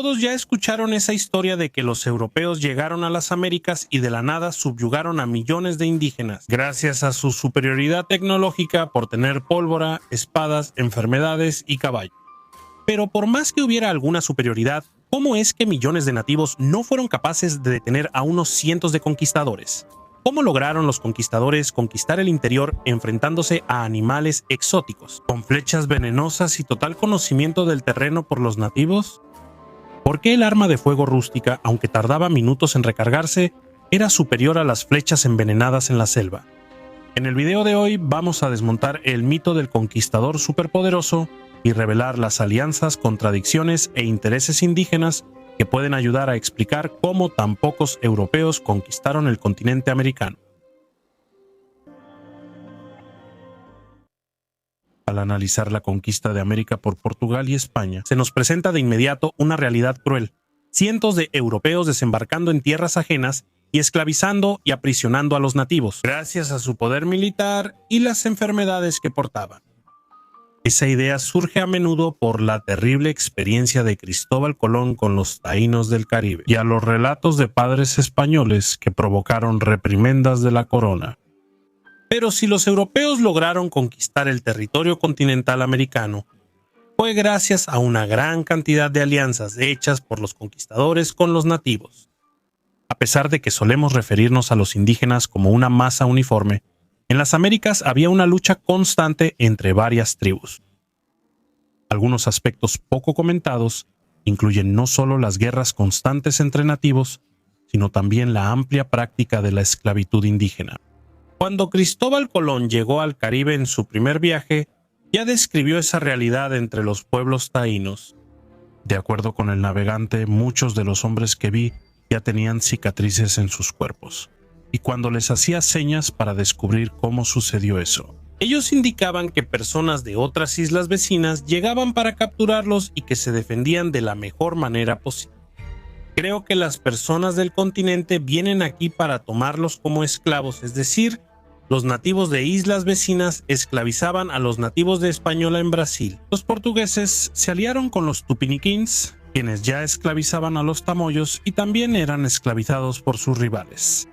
Todos ya escucharon esa historia de que los europeos llegaron a las Américas y de la nada subyugaron a millones de indígenas, gracias a su superioridad tecnológica por tener pólvora, espadas, enfermedades y caballos. Pero por más que hubiera alguna superioridad, ¿cómo es que millones de nativos no fueron capaces de detener a unos cientos de conquistadores? ¿Cómo lograron los conquistadores conquistar el interior enfrentándose a animales exóticos, con flechas venenosas y total conocimiento del terreno por los nativos? ¿Por qué el arma de fuego rústica, aunque tardaba minutos en recargarse, era superior a las flechas envenenadas en la selva? En el video de hoy vamos a desmontar el mito del conquistador superpoderoso y revelar las alianzas, contradicciones e intereses indígenas que pueden ayudar a explicar cómo tan pocos europeos conquistaron el continente americano. Al analizar la conquista de América por Portugal y España, se nos presenta de inmediato una realidad cruel. Cientos de europeos desembarcando en tierras ajenas y esclavizando y aprisionando a los nativos, gracias a su poder militar y las enfermedades que portaban. Esa idea surge a menudo por la terrible experiencia de Cristóbal Colón con los taínos del Caribe y a los relatos de padres españoles que provocaron reprimendas de la corona. Pero si los europeos lograron conquistar el territorio continental americano, fue gracias a una gran cantidad de alianzas hechas por los conquistadores con los nativos. A pesar de que solemos referirnos a los indígenas como una masa uniforme, en las Américas había una lucha constante entre varias tribus. Algunos aspectos poco comentados incluyen no solo las guerras constantes entre nativos, sino también la amplia práctica de la esclavitud indígena. Cuando Cristóbal Colón llegó al Caribe en su primer viaje, ya describió esa realidad entre los pueblos taínos. De acuerdo con el navegante, muchos de los hombres que vi ya tenían cicatrices en sus cuerpos, y cuando les hacía señas para descubrir cómo sucedió eso. Ellos indicaban que personas de otras islas vecinas llegaban para capturarlos y que se defendían de la mejor manera posible. Creo que las personas del continente vienen aquí para tomarlos como esclavos, es decir, los nativos de islas vecinas esclavizaban a los nativos de Española en Brasil. Los portugueses se aliaron con los tupiniquins, quienes ya esclavizaban a los tamoyos y también eran esclavizados por sus rivales.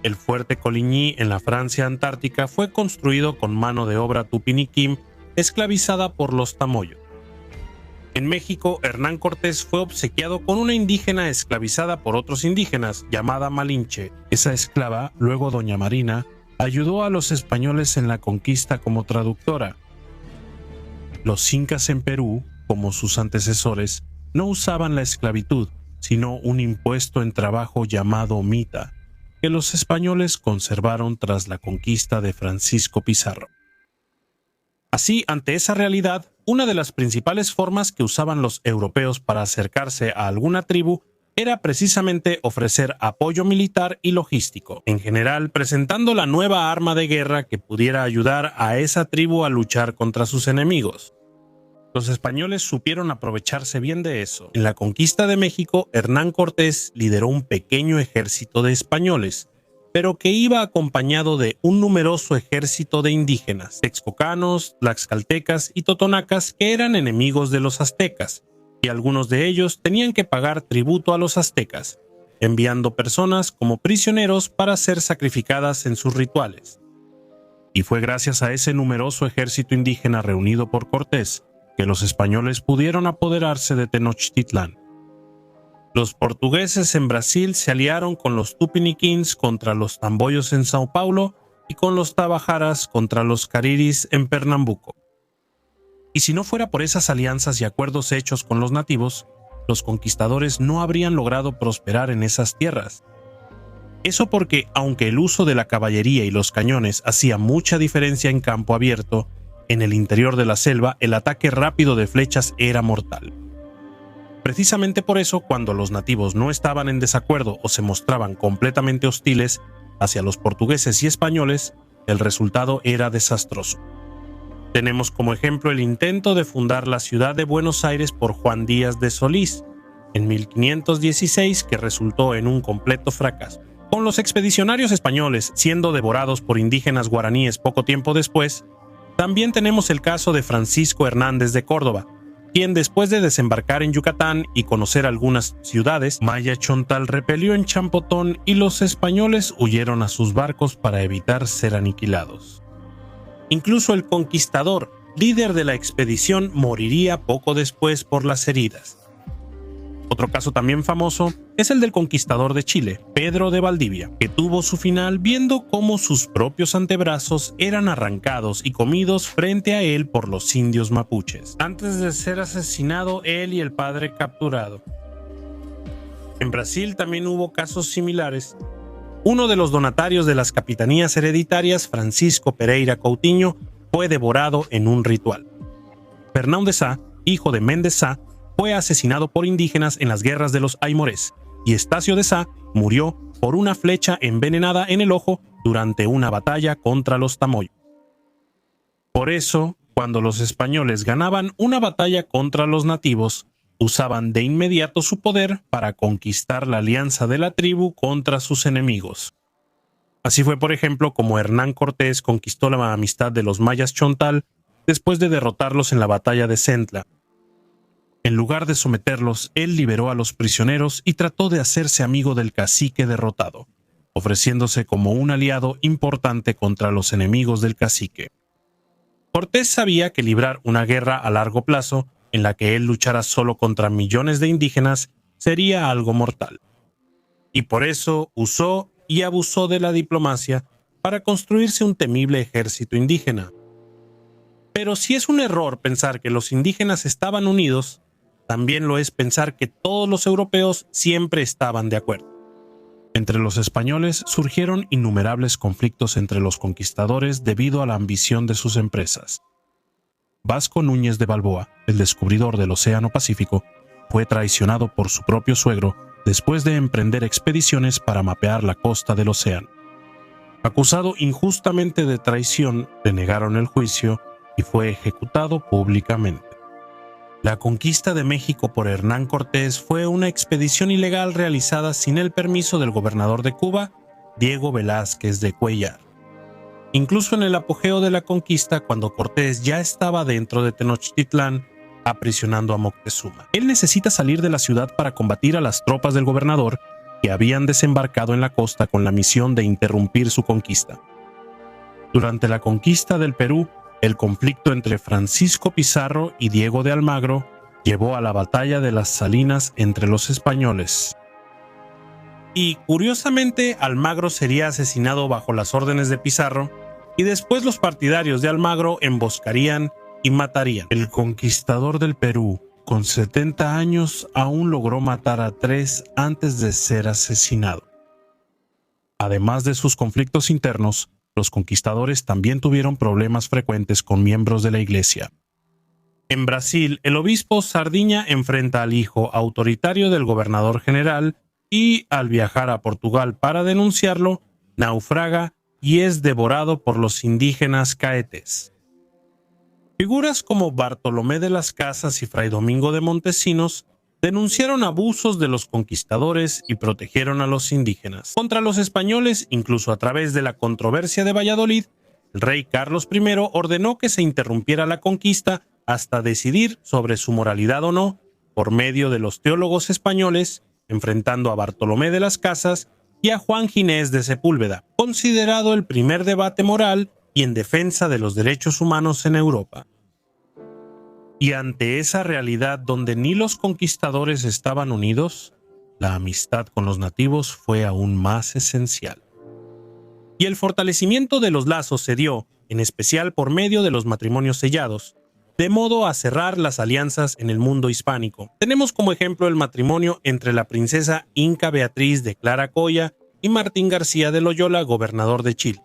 El fuerte Coligny en la Francia antártica fue construido con mano de obra tupiniquín esclavizada por los tamoyos. En México, Hernán Cortés fue obsequiado con una indígena esclavizada por otros indígenas, llamada Malinche. Esa esclava, luego doña Marina, ayudó a los españoles en la conquista como traductora. Los incas en Perú, como sus antecesores, no usaban la esclavitud, sino un impuesto en trabajo llamado mita, que los españoles conservaron tras la conquista de Francisco Pizarro. Así, ante esa realidad, una de las principales formas que usaban los europeos para acercarse a alguna tribu era precisamente ofrecer apoyo militar y logístico, en general presentando la nueva arma de guerra que pudiera ayudar a esa tribu a luchar contra sus enemigos. Los españoles supieron aprovecharse bien de eso. En la conquista de México, Hernán Cortés lideró un pequeño ejército de españoles, pero que iba acompañado de un numeroso ejército de indígenas, texcocanos, tlaxcaltecas y totonacas que eran enemigos de los aztecas, y algunos de ellos tenían que pagar tributo a los aztecas, enviando personas como prisioneros para ser sacrificadas en sus rituales. Y fue gracias a ese numeroso ejército indígena reunido por Cortés que los españoles pudieron apoderarse de Tenochtitlán. Los portugueses en Brasil se aliaron con los tupiniquins contra los tamboyos en Sao Paulo y con los tabajaras contra los cariris en Pernambuco. Y si no fuera por esas alianzas y acuerdos hechos con los nativos, los conquistadores no habrían logrado prosperar en esas tierras. Eso porque, aunque el uso de la caballería y los cañones hacía mucha diferencia en campo abierto, en el interior de la selva el ataque rápido de flechas era mortal. Precisamente por eso, cuando los nativos no estaban en desacuerdo o se mostraban completamente hostiles hacia los portugueses y españoles, el resultado era desastroso. Tenemos como ejemplo el intento de fundar la ciudad de Buenos Aires por Juan Díaz de Solís en 1516, que resultó en un completo fracaso. Con los expedicionarios españoles siendo devorados por indígenas guaraníes poco tiempo después, también tenemos el caso de Francisco Hernández de Córdoba, quien después de desembarcar en Yucatán y conocer algunas ciudades, Maya Chontal repelió en Champotón y los españoles huyeron a sus barcos para evitar ser aniquilados. Incluso el conquistador, líder de la expedición, moriría poco después por las heridas. Otro caso también famoso es el del conquistador de Chile, Pedro de Valdivia, que tuvo su final viendo cómo sus propios antebrazos eran arrancados y comidos frente a él por los indios mapuches, antes de ser asesinado él y el padre capturado. En Brasil también hubo casos similares. Uno de los donatarios de las capitanías hereditarias, Francisco Pereira Coutinho, fue devorado en un ritual. Fernão de Sá, hijo de Mendes Sá, fue asesinado por indígenas en las guerras de los Aimorés, y Estacio de Sá murió por una flecha envenenada en el ojo durante una batalla contra los Tamoyo. Por eso, cuando los españoles ganaban una batalla contra los nativos, usaban de inmediato su poder para conquistar la alianza de la tribu contra sus enemigos. Así fue, por ejemplo, como Hernán Cortés conquistó la amistad de los mayas Chontal después de derrotarlos en la batalla de Centla. En lugar de someterlos, él liberó a los prisioneros y trató de hacerse amigo del cacique derrotado, ofreciéndose como un aliado importante contra los enemigos del cacique. Cortés sabía que librar una guerra a largo plazo, en la que él luchara solo contra millones de indígenas, sería algo mortal. Y por eso usó y abusó de la diplomacia para construirse un temible ejército indígena. Pero si es un error pensar que los indígenas estaban unidos, también lo es pensar que todos los europeos siempre estaban de acuerdo. Entre los españoles surgieron innumerables conflictos entre los conquistadores debido a la ambición de sus empresas. Vasco Núñez de Balboa, el descubridor del Océano Pacífico, fue traicionado por su propio suegro después de emprender expediciones para mapear la costa del océano. Acusado injustamente de traición, le negaron el juicio y fue ejecutado públicamente. La conquista de México por Hernán Cortés fue una expedición ilegal realizada sin el permiso del gobernador de Cuba, Diego Velázquez de Cuellar. Incluso en el apogeo de la conquista, cuando Cortés ya estaba dentro de Tenochtitlán, aprisionando a Moctezuma. Él necesita salir de la ciudad para combatir a las tropas del gobernador que habían desembarcado en la costa con la misión de interrumpir su conquista. Durante la conquista del Perú, el conflicto entre Francisco Pizarro y Diego de Almagro llevó a la batalla de las Salinas entre los españoles. Y curiosamente, Almagro sería asesinado bajo las órdenes de Pizarro, y después los partidarios de Almagro emboscarían y matarían. El conquistador del Perú, con 70 años, aún logró matar a 3 antes de ser asesinado. Además de sus conflictos internos, los conquistadores también tuvieron problemas frecuentes con miembros de la Iglesia. En Brasil, el obispo Sardiña enfrenta al hijo autoritario del gobernador general y, al viajar a Portugal para denunciarlo, naufraga y es devorado por los indígenas caetés. Figuras como Bartolomé de las Casas y Fray Domingo de Montesinos denunciaron abusos de los conquistadores y protegieron a los indígenas. Contra los españoles, incluso a través de la controversia de Valladolid, el rey Carlos I ordenó que se interrumpiera la conquista hasta decidir sobre su moralidad o no, por medio de los teólogos españoles, enfrentando a Bartolomé de las Casas y a Juan Ginés de Sepúlveda, considerado el primer debate moral y en defensa de los derechos humanos en Europa. Y ante esa realidad donde ni los conquistadores estaban unidos, la amistad con los nativos fue aún más esencial. Y el fortalecimiento de los lazos se dio, en especial por medio de los matrimonios sellados, de modo a cerrar las alianzas en el mundo hispánico. Tenemos como ejemplo el matrimonio entre la princesa Inca Beatriz de Clara Coya y Martín García de Loyola, gobernador de Chile,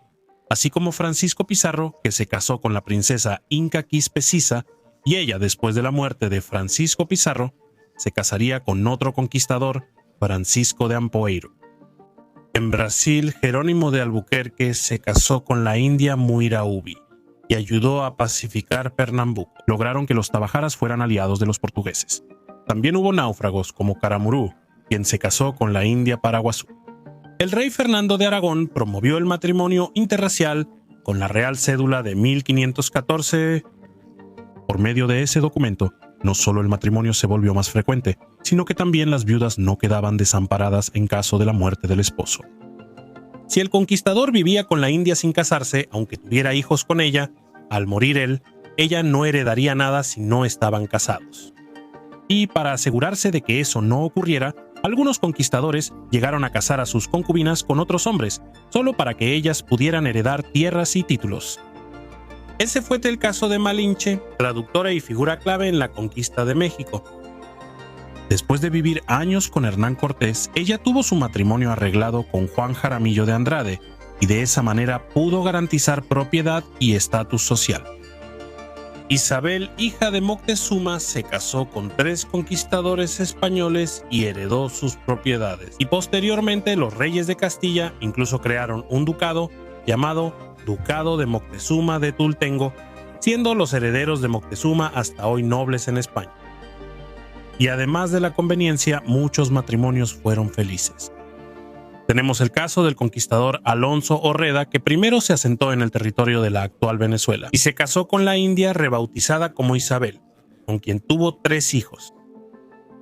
así como Francisco Pizarro, que se casó con la princesa Inca Quispe Sisa, y ella, después de la muerte de Francisco Pizarro, se casaría con otro conquistador, Francisco de Ampoeiro. En Brasil, Jerónimo de Albuquerque se casó con la india Muiraubi y ayudó a pacificar Pernambuco. Lograron que los tabajaras fueran aliados de los portugueses. También hubo náufragos como Caramurú, quien se casó con la india Paraguazú. El rey Fernando de Aragón promovió el matrimonio interracial con la Real Cédula de 1514. Por medio de ese documento, no solo el matrimonio se volvió más frecuente, sino que también las viudas no quedaban desamparadas en caso de la muerte del esposo. Si el conquistador vivía con la india sin casarse, aunque tuviera hijos con ella, al morir él, ella no heredaría nada si no estaban casados. Y para asegurarse de que eso no ocurriera, algunos conquistadores llegaron a casar a sus concubinas con otros hombres, solo para que ellas pudieran heredar tierras y títulos. Ese fue el caso de Malinche, traductora y figura clave en la conquista de México. Después de vivir años con Hernán Cortés, ella tuvo su matrimonio arreglado con Juan Jaramillo de Andrade, y de esa manera pudo garantizar propiedad y estatus social. Isabel, hija de Moctezuma, se casó con 3 conquistadores españoles y heredó sus propiedades. Y posteriormente los reyes de Castilla incluso crearon un ducado llamado Ducado de Moctezuma de Tultengo, siendo los herederos de Moctezuma hasta hoy nobles en España. Y además de la conveniencia, muchos matrimonios fueron felices. Tenemos el caso del conquistador Alonso Horreda, que primero se asentó en el territorio de la actual Venezuela y se casó con la india rebautizada como Isabel, con quien tuvo 3 hijos.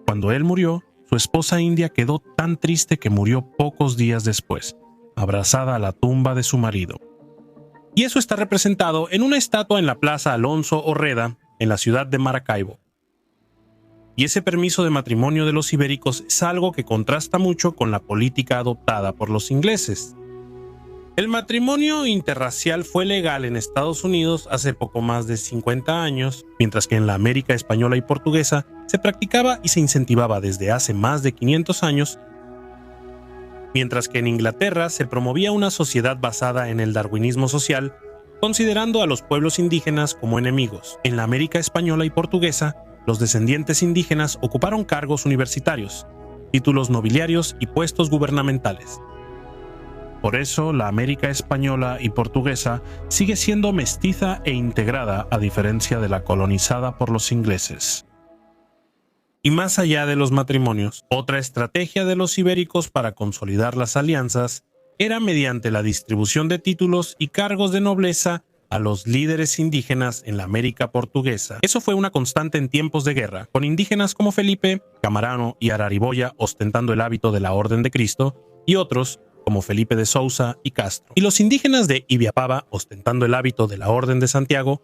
Cuando él murió, su esposa india quedó tan triste que murió pocos días después, abrazada a la tumba de su marido. Y eso está representado en una estatua en la Plaza Alonso Horreda, en la ciudad de Maracaibo. Y ese permiso de matrimonio de los ibéricos es algo que contrasta mucho con la política adoptada por los ingleses. El matrimonio interracial fue legal en Estados Unidos hace poco más de 50 años, mientras que en la América española y portuguesa se practicaba y se incentivaba desde hace más de 500 años, mientras que en Inglaterra se promovía una sociedad basada en el darwinismo social, considerando a los pueblos indígenas como enemigos. En la América española y portuguesa, los descendientes indígenas ocuparon cargos universitarios, títulos nobiliarios y puestos gubernamentales. Por eso, la América española y portuguesa sigue siendo mestiza e integrada, a diferencia de la colonizada por los ingleses. Y más allá de los matrimonios, otra estrategia de los ibéricos para consolidar las alianzas era mediante la distribución de títulos y cargos de nobleza a los líderes indígenas en la América portuguesa. Eso fue una constante en tiempos de guerra, con indígenas como Felipe, Camarano y Arariboya ostentando el hábito de la Orden de Cristo, y otros como Felipe de Sousa y Castro, y los indígenas de Ibiapaba ostentando el hábito de la Orden de Santiago.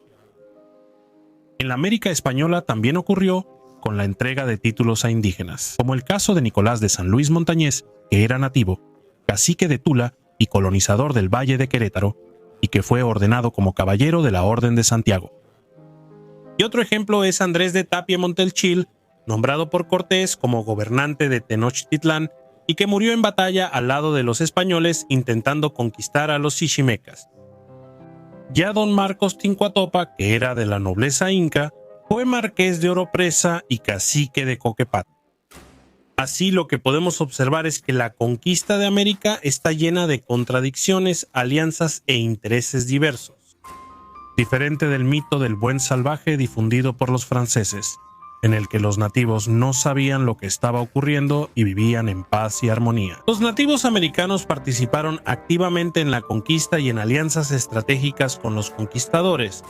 En la América española también ocurrió con la entrega de títulos a indígenas, como el caso de Nicolás de San Luis Montañés, que era nativo, cacique de Tula y colonizador del Valle de Querétaro, y que fue ordenado como caballero de la Orden de Santiago. Y otro ejemplo es Andrés de Tapia Montelchil, nombrado por Cortés como gobernante de Tenochtitlán y que murió en batalla al lado de los españoles intentando conquistar a los xichimecas. Ya don Marcos Tincuatopa, que era de la nobleza inca, fue marqués de Oropesa y cacique de Coquepat. Así, lo que podemos observar es que la conquista de América está llena de contradicciones, alianzas e intereses diversos. Diferente del mito del buen salvaje difundido por los franceses, en el que los nativos no sabían lo que estaba ocurriendo y vivían en paz y armonía. Los nativos americanos participaron activamente en la conquista y en alianzas estratégicas con los conquistadores,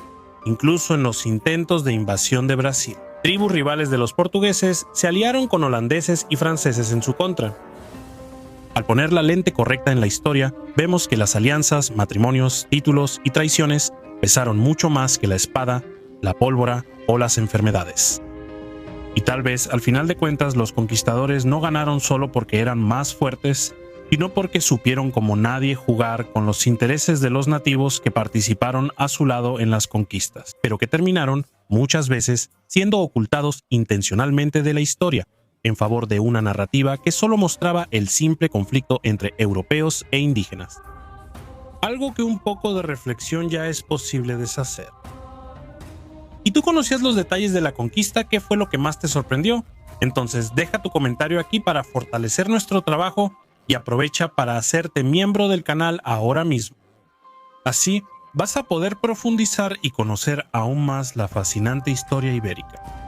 incluso en los intentos de invasión de Brasil. Tribus rivales de los portugueses se aliaron con holandeses y franceses en su contra. Al poner la lente correcta en la historia, vemos que las alianzas, matrimonios, títulos y traiciones pesaron mucho más que la espada, la pólvora o las enfermedades. Y tal vez, al final de cuentas, los conquistadores no ganaron solo porque eran más fuertes, sino porque supieron como nadie jugar con los intereses de los nativos que participaron a su lado en las conquistas, pero que terminaron, muchas veces, siendo ocultados intencionalmente de la historia, en favor de una narrativa que solo mostraba el simple conflicto entre europeos e indígenas. Algo que un poco de reflexión ya es posible deshacer. ¿Y tú conocías los detalles de la conquista? ¿Qué fue lo que más te sorprendió? Entonces deja tu comentario aquí para fortalecer nuestro trabajo y aprovecha para hacerte miembro del canal ahora mismo. Así vas a poder profundizar y conocer aún más la fascinante historia ibérica.